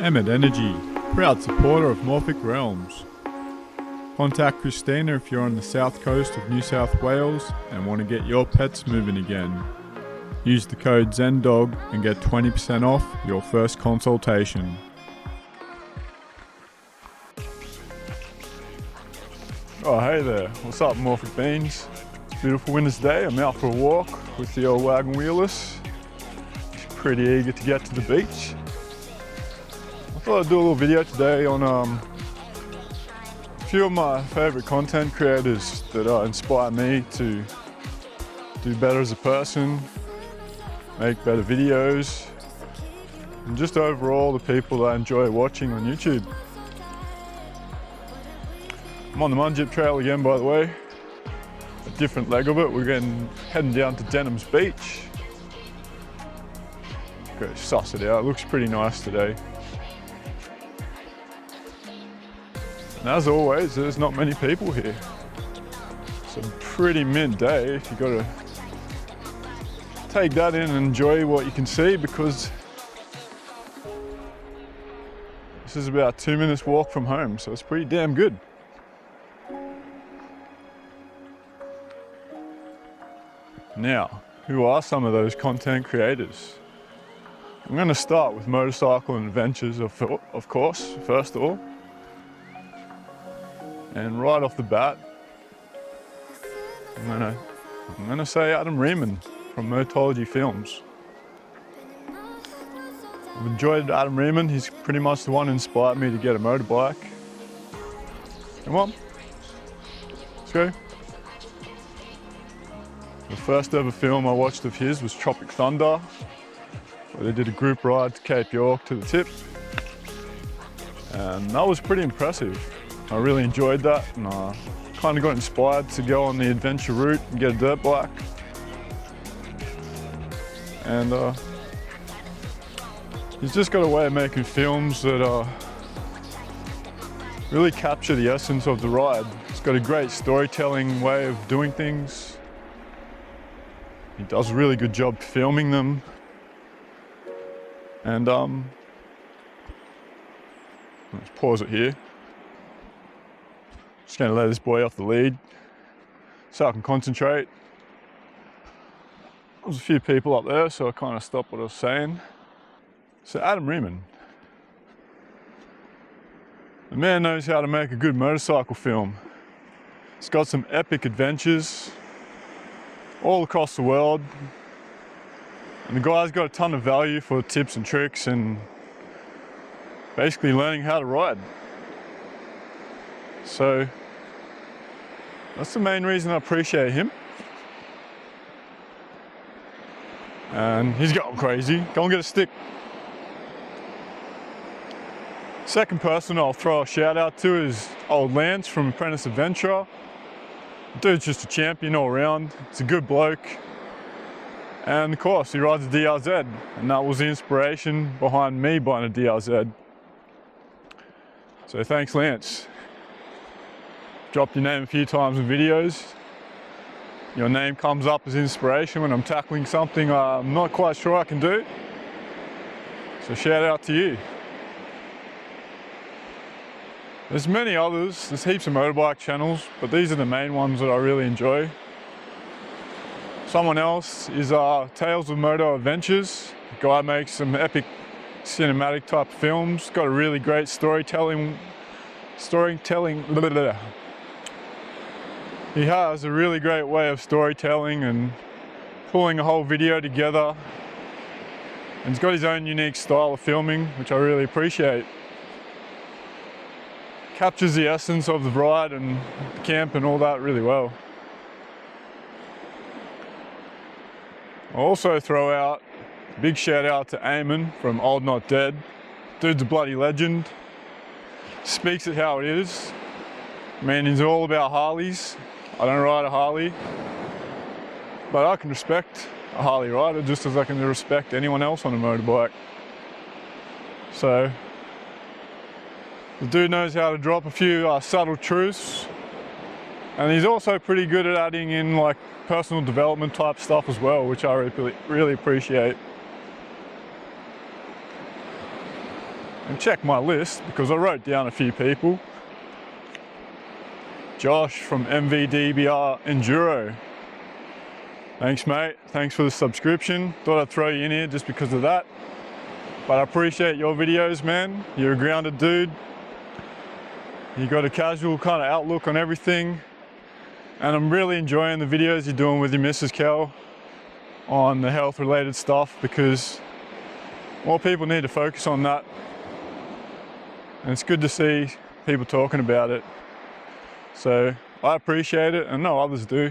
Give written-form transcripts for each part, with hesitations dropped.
Emmet Energy, proud supporter of Morphic-Realms. Contact Christina if you're on the south coast of New South Wales and want to get your pets moving again. Use the code ZENDOG and get 20% off your first consultation. Oh hey there, what's up Morphic Beans? Beautiful winter's day, I'm out for a walk with the old Wagon wheelers. Pretty eager to get to the beach. I thought I'd do a little video today on a few of my favourite content creators that inspire me to do better as a person, make better videos, and just overall the people that I enjoy watching on YouTube. I'm on the Munjip Trail again, by the way. A different leg of it. We're heading down to Denham's Beach. Go suss it out. It looks pretty nice today. And as always, there's not many people here. It's a pretty midday. You gotta take that in and enjoy what you can see, because this is about 2 minutes walk from home, so it's pretty damn good. Now, who are some of those content creators? I'm going to start with motorcycle and adventures, of course, first of all. And right off the bat, I'm gonna say Adam Riemann from Motology Films. I've enjoyed Adam Riemann. He's pretty much the one who inspired me to get a motorbike. Come on, let's go. The first ever film I watched of his was Tropic Thunder, where they did a group ride to Cape York to the tip. And that was pretty impressive. I really enjoyed that, and I kind of got inspired to go on the adventure route and get a dirt bike. And he's just got a way of making films that really capture the essence of the ride. He's got a great storytelling way of doing things. He does a really good job filming them. And let's pause it here. Just gonna let this boy off the lead so I can concentrate. There's a few people up there, so I kind of stopped what I was saying. So Adam Riemann. The man knows how to make a good motorcycle film. He's got some epic adventures all across the world. And the guy's got a ton of value for tips and tricks and basically learning how to ride. So that's the main reason I appreciate him. And he's going crazy. Go and get a stick. Second person I'll throw a shout out to is old Lance from Apprentice Adventurer. Dude's just a champion all around. He's a good bloke. And of course, he rides a DRZ, and that was the inspiration behind me buying a DRZ. So thanks, Lance. Dropped your name a few times in videos. Your name comes up as inspiration when I'm tackling something I'm not quite sure I can do. So shout out to you. There's many others, there's heaps of motorbike channels, but these are the main ones that I really enjoy. Someone else is Tales of Moto Adventures. The guy makes some epic cinematic type films, got a really great storytelling. He has a really great way of storytelling and pulling a whole video together. And he's got his own unique style of filming, which I really appreciate. Captures the essence of the ride and the camp and all that really well. I'll also throw out a big shout out to Eamon from Old Not Dead. Dude's a bloody legend. Speaks it how it is. Man, he's all about Harleys. I don't ride a Harley, but I can respect a Harley rider just as I can respect anyone else on a motorbike. So, the dude knows how to drop a few subtle truths, and he's also pretty good at adding in like personal development type stuff as well, which I really appreciate. and check my list because I wrote down a few people. Josh from MVDBR Enduro. Thanks, mate. Thanks for the subscription. Thought I'd throw you in here just because of that. But I appreciate your videos, man. You're a grounded dude. You got a casual kind of outlook on everything. And I'm really enjoying the videos you're doing with your Mrs. Kel on the health related stuff because more people need to focus on that. And it's good to see people talking about it. So I appreciate it, and I know others do.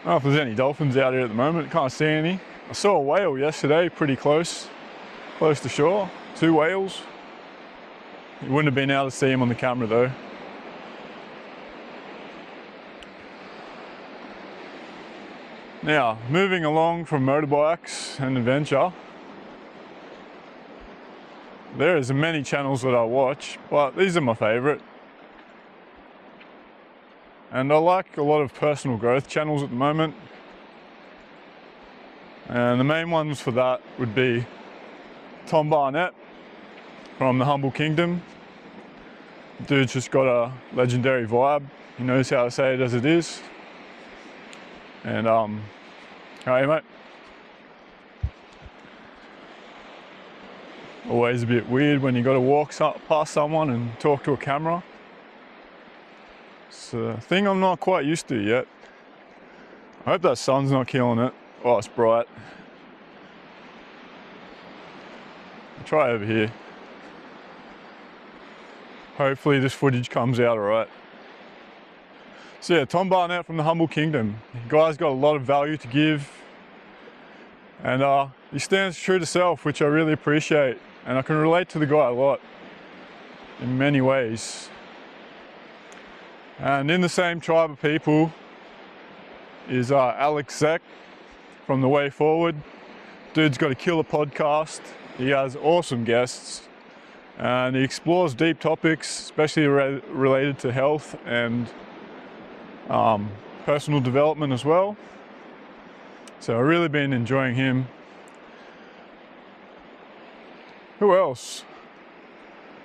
I don't know if there's any dolphins out here at the moment, can't see any. I saw a whale yesterday, pretty close to shore, 2 whales. You wouldn't have been able to see them on the camera though. Now, moving along from motorbikes and adventure, there is many channels that I watch, but these are my favourite. And I like a lot of personal growth channels at the moment. And the main ones for that would be Tom Barnett from the Humble Kingdom. Dude's just got a legendary vibe. He knows how to say it as it is. And hey mate. Always a bit weird when you got to walk past someone and talk to a camera. It's a thing I'm not quite used to yet. I hope that sun's not killing it. Oh, it's bright. I'll try over here. Hopefully this footage comes out alright. So yeah, Tom Barnett from the Humble Kingdom. The guy's got a lot of value to give. And he stands true to self, which I really appreciate. And I can relate to the guy a lot in many ways. And in the same tribe of people is Alex Zek from The Way Forward. Dude's got a killer podcast. He has awesome guests. And he explores deep topics, especially related to health and personal development as well. So I've really been enjoying him. Who else?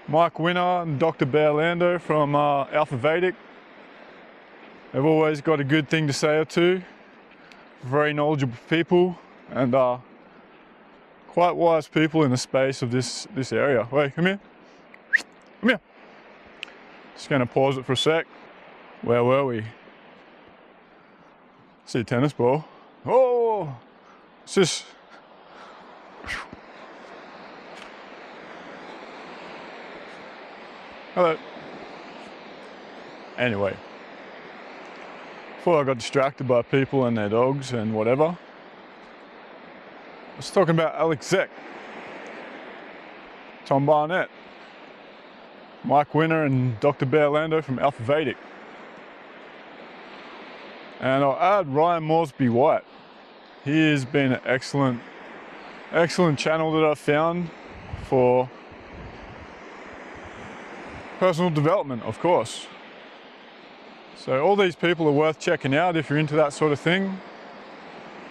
Mike Winner and Dr. Bear Lando from Alpha Vedic. They've always got a good thing to say or two. Very knowledgeable people and quite wise people in the space of this area. Wait, come here. Come here. Just gonna pause it for a sec. Where were we? See a tennis ball. Oh, it's just. Hello. Anyway, before I got distracted by people and their dogs and whatever, I was talking about Alex Zek, Tom Barnett, Mike Winner and Dr. Bear Lando from Alpha Vedic. And I'll add Ryan Moresby White. He has been an excellent channel that I've found for personal development, of course. So all these people are worth checking out if you're into that sort of thing.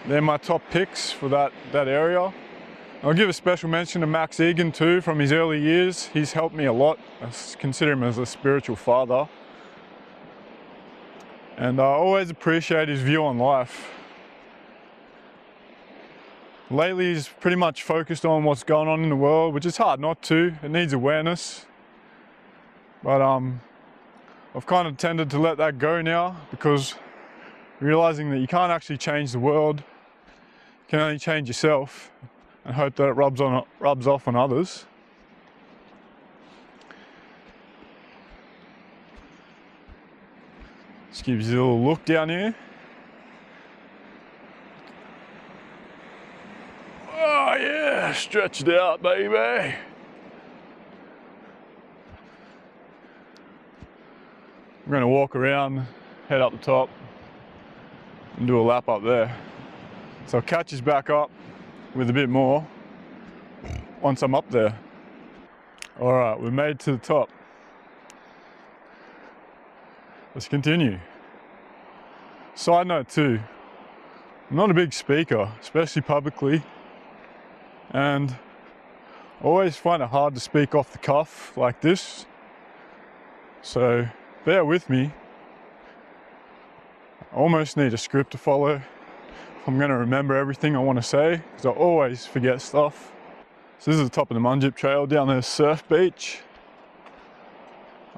They're my top picks for that area. I'll give a special mention to Max Egan too from his early years. He's helped me a lot. I consider him as a spiritual father. And I always appreciate his view on life. Lately he's pretty much focused on what's going on in the world, which is hard not to. It needs awareness. But I've kind of tended to let that go now because realizing that you can't actually change the world, you can only change yourself and hope that it rubs off on others. Just gives you a little look down here. Oh yeah, stretch it out, baby. I'm going to walk around, head up the top and do a lap up there. So I'll catch us back up with a bit more once I'm up there. All right, we've made it to the top. Let's continue. Side note too, I'm not a big speaker, especially publicly. And I always find it hard to speak off the cuff like this, so bear with me. I almost need a script to follow if I'm going to remember everything I want to say, because I always forget stuff. So this is the top of the Munjip Trail. Down there, Surf Beach.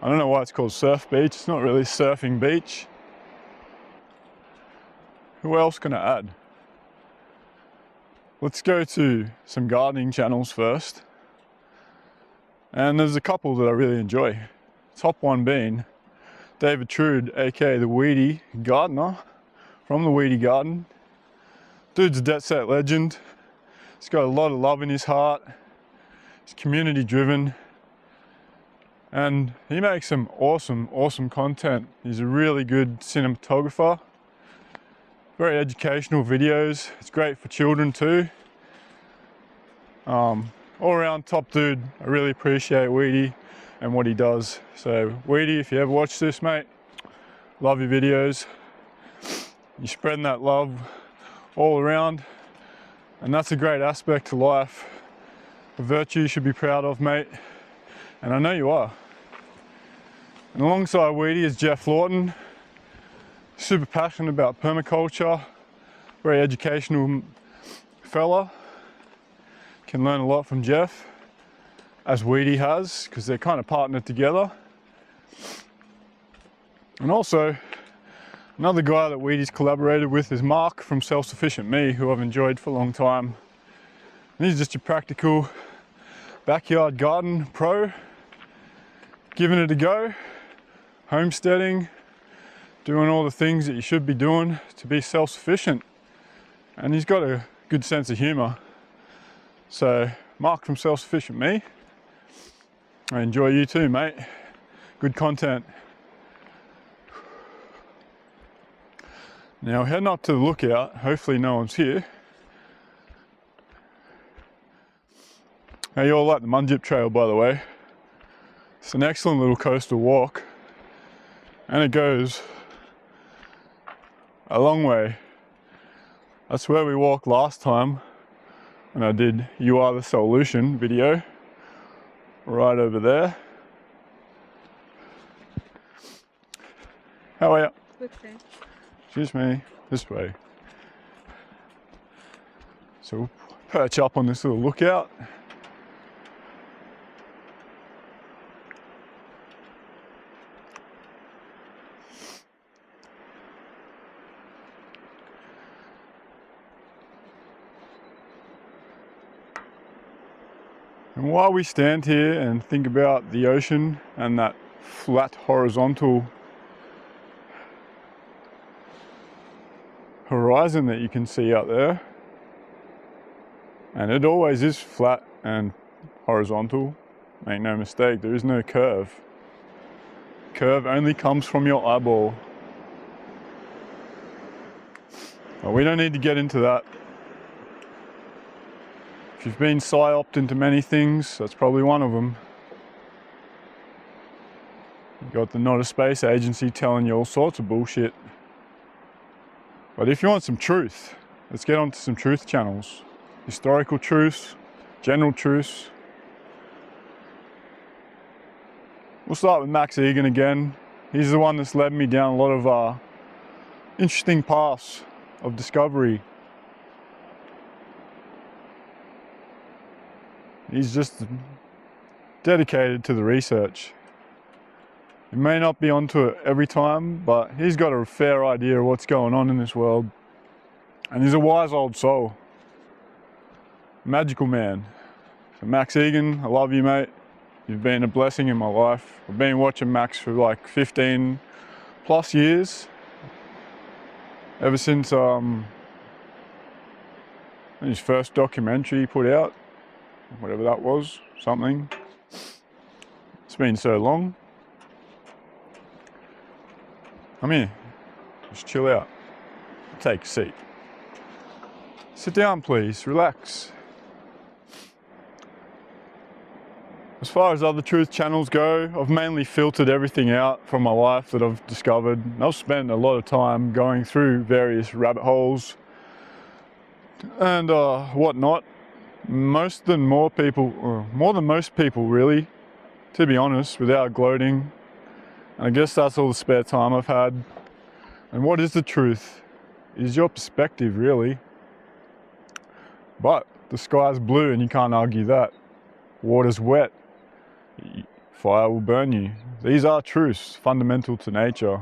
I don't know why it's called Surf Beach. It's not really surfing beach. Who else can I add? Let's go to some gardening channels first. And there's a couple that I really enjoy. Top one being David Trude, aka the Weedy Gardener, from the Weedy Garden. Dude's a dead set legend. He's got a lot of love in his heart. He's community driven. And he makes some awesome content. He's a really good cinematographer. Very educational videos. It's great for children too. All around top dude. I really appreciate Weedy and what he does. So Weedy, if you ever watch this, mate, love your videos. You're spreading that love all around, and that's a great aspect to life. A virtue you should be proud of, mate, and I know you are. And alongside Weedy is Jeff Lawton, super passionate about permaculture, very educational fella. Can learn a lot from Jeff, as Weedy has, because they're kind of partnered together. And also, another guy that Weedy's collaborated with is Mark from Self-Sufficient Me, who I've enjoyed for a long time. And he's just a practical backyard garden pro, giving it a go, homesteading, doing all the things that you should be doing to be self-sufficient. And he's got a good sense of humor. So, Mark from Self-Sufficient Me, I enjoy you too, mate. Good content. Now, heading up to the lookout, hopefully no one's here. Now, you all like the Munjip Trail, by the way. It's an excellent little coastal walk, and it goes a long way. That's where we walked last time when I did You Are the Solution video, right over there. How are you? Good, thanks. Excuse me, this way. So we'll perch up on this little lookout. And while we stand here and think about the ocean and that flat horizontal horizon that you can see out there, and it always is flat and horizontal, make no mistake, there is no curve. Curve only comes from your eyeball. Well, we don't need to get into that. If you've been psyoped into many things, that's probably one of them. You got the Not a Space Agency telling you all sorts of bullshit. But if you want some truth, let's get onto some truth channels. Historical truths, general truths. We'll start with Max Egan again. He's the one that's led me down a lot of interesting paths of discovery. He's just dedicated to the research. He may not be onto it every time, but he's got a fair idea of what's going on in this world. And he's a wise old soul. Magical man. So Max Egan, I love you, mate. You've been a blessing in my life. I've been watching Max for like 15 plus years. Ever since his first documentary he put out. Whatever that was, something. It's been so long. Come here, just chill out. Take a seat. Sit down, please, relax. As far as other truth channels go, I've mainly filtered everything out from my life that I've discovered. And I've spent a lot of time going through various rabbit holes and whatnot. more than most people really, to be honest, without gloating. And I guess that's all the spare time I've had. And what is the truth? Is your perspective, really. But the sky's blue and you can't argue that. Water's wet. Fire will burn you. These are truths fundamental to nature.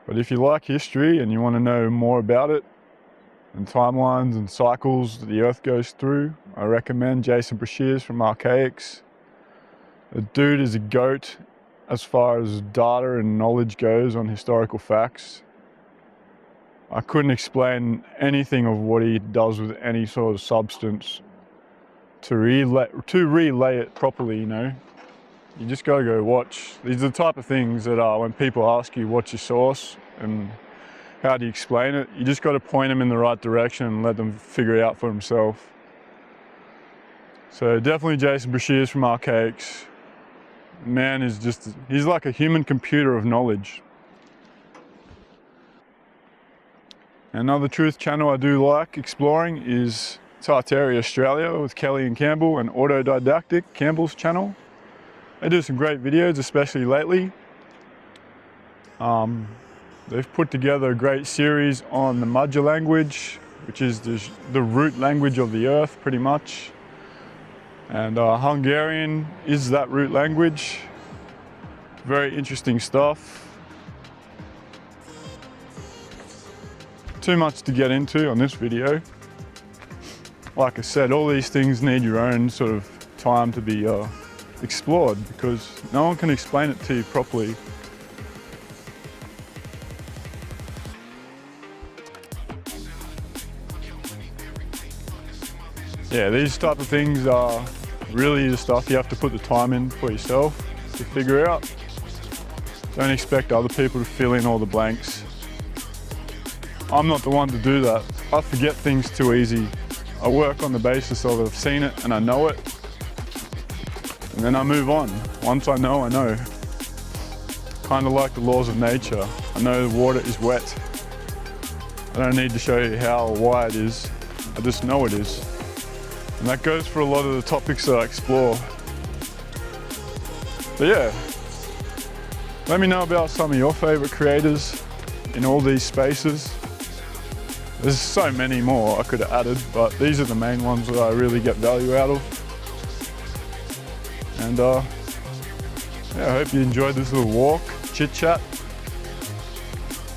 But if you like history and you want to know more about it, and timelines and cycles that the Earth goes through, I recommend Jason Brashears from Archaics. The dude is a goat as far as data and knowledge goes on historical facts. I couldn't explain anything of what he does with any sort of substance to relay it properly, you know. You just gotta go watch. These are the type of things that when people ask you what's your source and how do you explain it, you just gotta point them in the right direction and let them figure it out for themselves. So definitely Jason Brashears from Archaics. Man is he's like a human computer of knowledge. Another truth channel I do like exploring is Tartary Australia with Kelly and Campbell, and Autodidactic, Campbell's channel. They do some great videos, especially lately. They've put together a great series on the Mudja language, which is the root language of the earth, pretty much. And Hungarian is that root language. Very interesting stuff. Too much to get into on this video. Like I said, all these things need your own sort of time to be explored, because no one can explain it to you properly. Yeah, these type of things are really the stuff you have to put the time in for yourself to figure out. Don't expect other people to fill in all the blanks. I'm not the one to do that. I forget things too easy. I work on the basis of I've seen it and I know it, and then I move on. Once I know, I know. Kind of like the laws of nature. I know the water is wet. I don't need to show you how or why it is. I just know it is. And that goes for a lot of the topics that I explore. But yeah, let me know about some of your favorite creators in all these spaces. There's so many more I could have added, but these are the main ones that I really get value out of. And yeah, I hope you enjoyed this little walk, chit chat.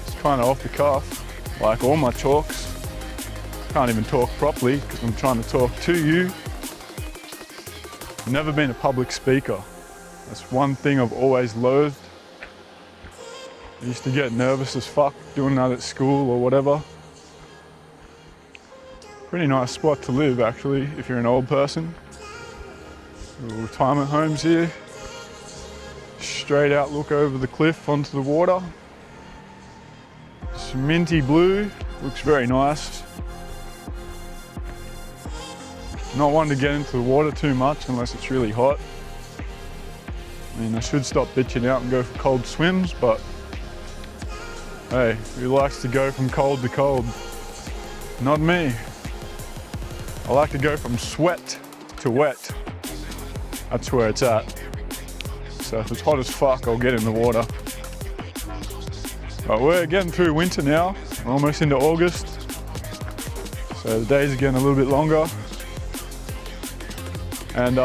It's kind of off the cuff, like all my talks. Can't even talk properly because I'm trying to talk to you. I've never been a public speaker. That's one thing I've always loathed. I used to get nervous as fuck doing that at school or whatever. Pretty nice spot to live actually if you're an old person. Little retirement homes here. Straight out look over the cliff onto the water. It's minty blue, looks very nice. Not one to get into the water too much unless it's really hot. I mean, I should stop bitching out and go for cold swims, but hey, who likes to go from cold to cold? Not me. I like to go from sweat to wet. That's where it's at. So if it's hot as fuck, I'll get in the water. But we're getting through winter now. We're almost into August. So the days are getting a little bit longer. And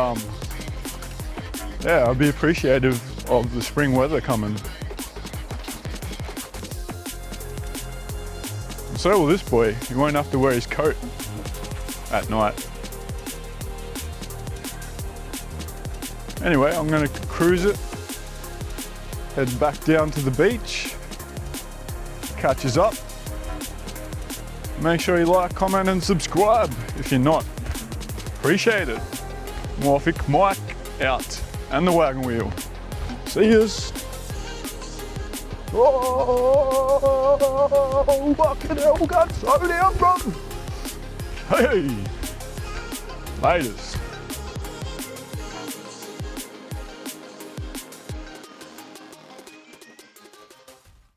yeah, I'll be appreciative of the spring weather coming. And so will this boy. He won't have to wear his coat at night. Anyway, I'm gonna cruise it, head back down to the beach, catch us up. Make sure you like, comment and subscribe if you're not. Appreciate it. Morphic Mike out, and the wagon wheel. See yous. Oh, fucking hell, got slowed down, bro. Hey, latest.